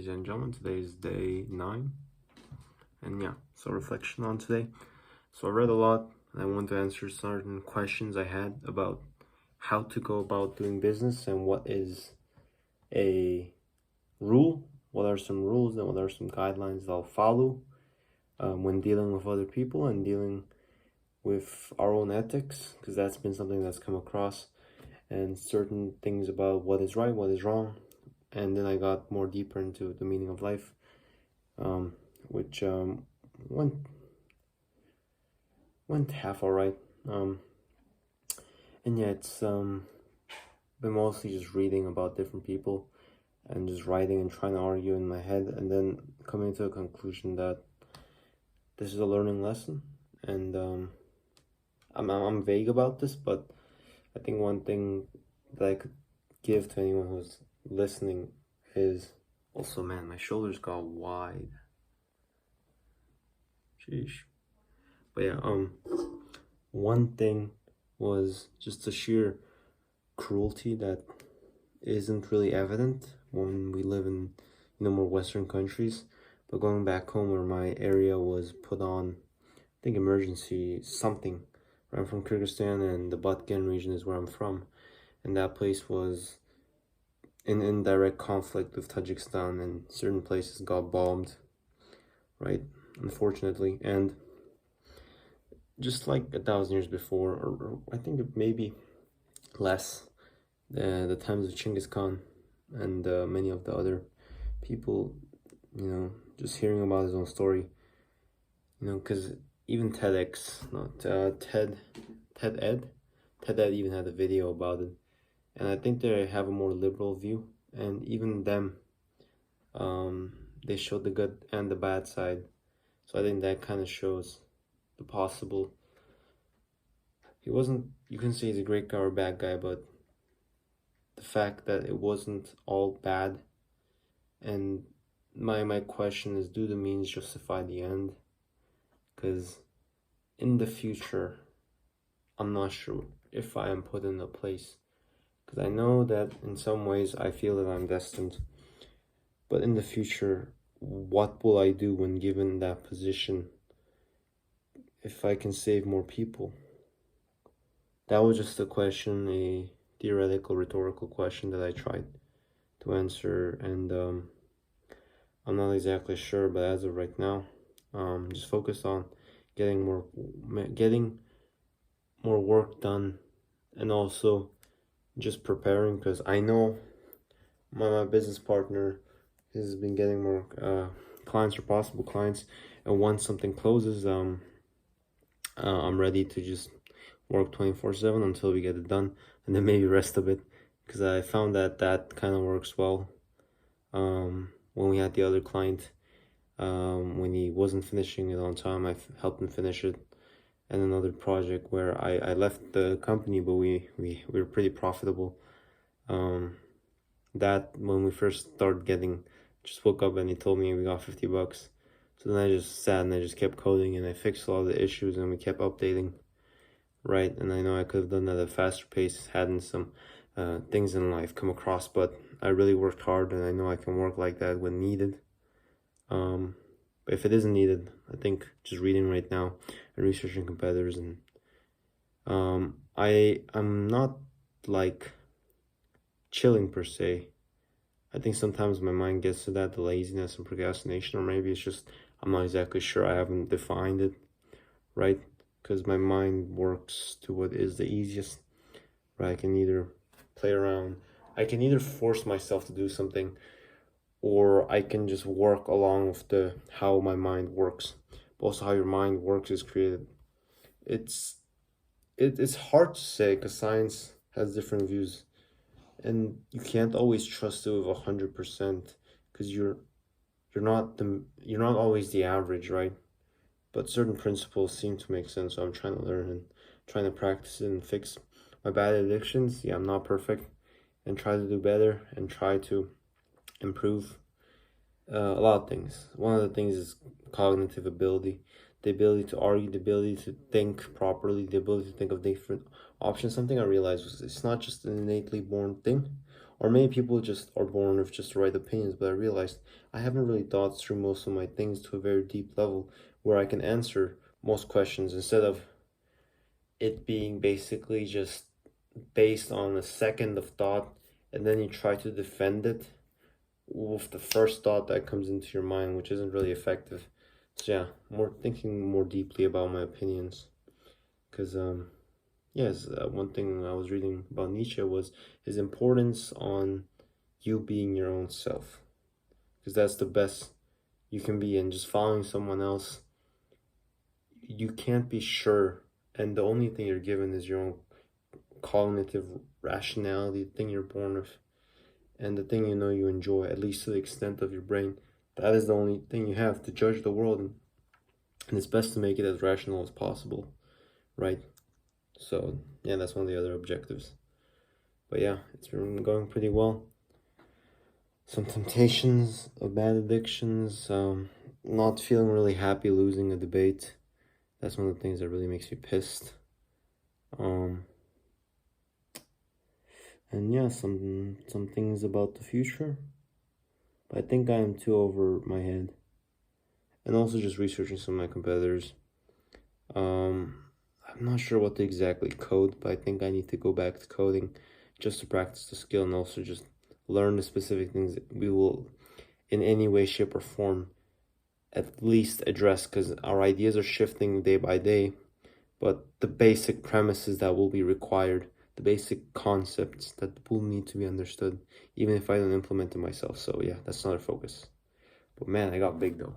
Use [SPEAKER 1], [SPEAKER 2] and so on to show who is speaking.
[SPEAKER 1] ladies and gentlemen. Today is day 9, and yeah, so reflection on today. So I read a lot, and I want to answer certain questions I had about how to go about doing business and what is a rule, what are some rules, and what are some guidelines that I'll follow when dealing with other people and dealing with our own ethics, because that's been something that's come across, and certain things about what is right, what is wrong. And then I got more deeper into the meaning of life, which went half alright. And yeah, it's been mostly just reading about different people and just writing and trying to argue in my head, and then coming to a conclusion that this is a learning lesson. And I'm vague about this, but I think one thing that I could give to anyone who's listening is also, man, my shoulders got wide. Sheesh. But yeah, one thing was just the sheer cruelty that isn't really evident when we live in more Western countries. But going back home where my area was put on, I think, emergency something. I'm from Kyrgyzstan, and the Batken region is where I'm from, and that place was in direct conflict with Tajikistan, and certain places got bombed, right? Unfortunately. And just like 1,000 years before, or I think maybe less, the times of Chinggis Khan and many of the other people, just hearing about his own story, because even TEDx, not TED Ed even had a video about it. And I think they have a more liberal view, and even them, they showed the good and the bad side. So I think that kind of shows the possible. He wasn't, you can say he's a great guy or a bad guy, but the fact that it wasn't all bad. And my question is, do the means justify the end? Because in the future, I'm not sure if I am put in a place, because I know that in some ways I feel that I'm destined. But in the future, what will I do when given that position if I can save more people? That was just a question, a theoretical, rhetorical question that I tried to answer, and I'm not exactly sure, but as of right now, just focused on getting more work done, and also just preparing, because I know my business partner has been getting more clients or possible clients, and once something closes, I'm ready to just work 24/7 until we get it done, and then maybe rest a bit, because I found that kind of works well. When we had the other client, when he wasn't finishing it on time, I helped him finish it. And another project where I left the company, but we were pretty profitable. That when we first started getting, just woke up and he told me we got $50. So then I just sat and I just kept coding, and I fixed all the issues, and we kept updating, right? And I know I could have done that at a faster pace, hadn't some things in life come across, but I really worked hard, and I know I can work like that when needed. But if it isn't needed, I think just reading right now and researching competitors, and I'm not like chilling per se. I think sometimes my mind gets to that, the laziness and procrastination, or maybe it's just I'm not exactly sure, I haven't defined it, right? Because my mind works to what is the easiest, right? I can either play around, I can either force myself to do something, or I can just work along with how my mind works. But also how your mind works is created. It's hard to say, because science has different views, and you can't always trust it with 100%, because you're not always the average, right? But certain principles seem to make sense, so I'm trying to learn and trying to practice it and fix my bad addictions. Yeah, I'm not perfect, and try to do better and try to improve a lot of things. One of the things is cognitive ability, the ability to argue, the ability to think properly, the ability to think of different options. Something I realized was it's not just an innately born thing, Or maybe people just are born with just the right opinions, but I realized I haven't really thought through most of my things to a very deep level where I can answer most questions instead of it being basically just based on a second of thought and then you try to defend it with the first thought that comes into your mind, which isn't really effective. So yeah, more thinking more deeply about my opinions. Because yes, one thing I was reading about Nietzsche was his importance on you being your own self, because that's the best you can be. And just following someone else, you can't be sure, and the only thing you're given is your own cognitive rationality, the thing you're born with, and the thing you know you enjoy, at least to the extent of your brain. That is the only thing you have to judge the world, and it's best to make it as rational as possible, right? So yeah, that's one of the other objectives. But yeah, it's been going pretty well. Some temptations of bad addictions, not feeling really happy losing a debate. That's one of the things that really makes me pissed. And yeah, some things about the future. But I think I am too over my head. And also just researching some of my competitors. I'm not sure what to exactly code, but I think I need to go back to coding just to practice the skill and also just learn the specific things that we will, in any way, shape, or form, at least address, because our ideas are shifting day by day, but the basic premises that will be required, the basic concepts that will need to be understood, even if I don't implement it myself. So yeah, that's not a focus. But man, I got big though.